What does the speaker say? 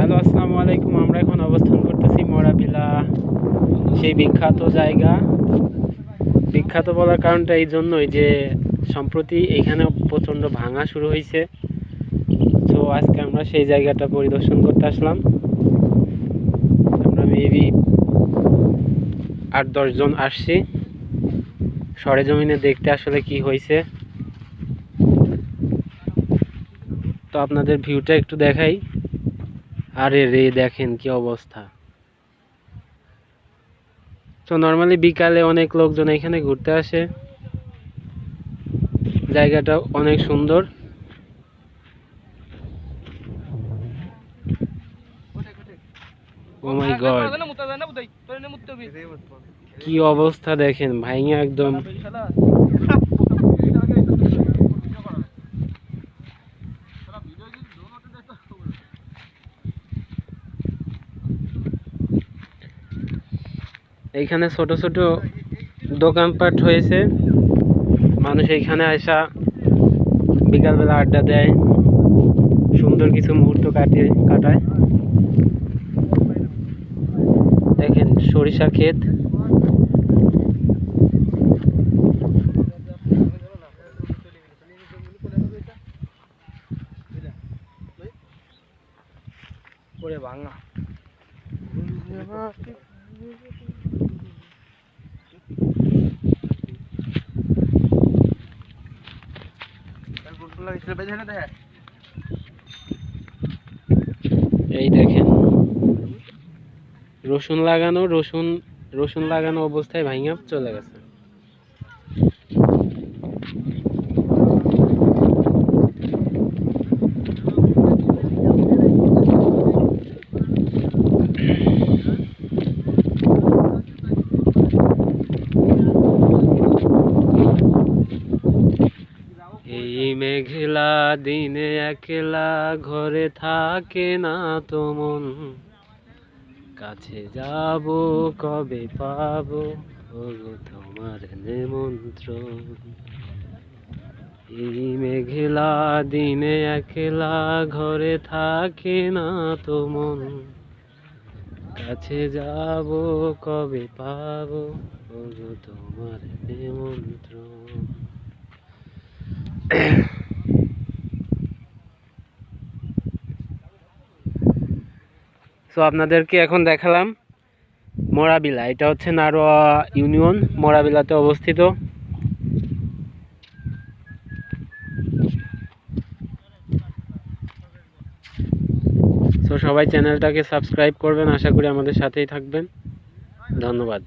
Hello, আসসালামু আলাইকুম। আমরা এখন অবস্থান করতেছি মোরাবিলা, সেই বিখ্যাত জায়গা। বিখ্যাত বলার কারণটা এই জন্যই যে সম্প্রতি এখানে প্রচণ্ড ভাঙা শুরু হয়েছে। তো আজকে আমরা সেই জায়গাটা পরিদর্শন করতে আসলাম। আমরা মেবি 8-10 জন আসছি সরেজমিনে দেখতে আসলে কি হয়েছে। তো আপনাদের ভিউটা একটু দেখাই। আরে রে, দেখেন কি অবস্থা। তো নর্মালি বিকালে অনেক লোকজন এখানে ঘুরতে আসে। জায়গাটা অনেক সুন্দর। ও মাই গড, কি অবস্থা দেখেন, ভাইয়া একদম। এইখানে ছোট ছোট দোকানপাট হয়েছে। মানুষ এইখানে আসা বিকালবেলা আড্ডা দেয়, সুন্দর কিছু মুহূর্ত কাটায়। দেখেন সরিষা ক্ষেত। ভাঙা এই দেখেন রসুন লাগানো অবস্থায় ভাঙা চলে গেছে। এই মেঘলা দিনে একলা ঘরে থাকে না তো মন, কাছে যাব কবে পাবো ওগো তোমার নিমন্ত্রণ। এই মেঘলা দিনে একলা ঘরে থাকে না তো মন, কাছে যাব কবে পাবো ওগো তোমার নিমন্ত্রণ। তো আপনাদেরকে এখন দেখালাম মোরাবিলা। এটা হচ্ছে নারোয়া ইউনিয়ন, মোরাবিলাতে অবস্থিত। তো সবাই চ্যানেলটাকে সাবস্ক্রাইব করবেন, আশা করি আমাদের সাথেই থাকবেন। ধন্যবাদ।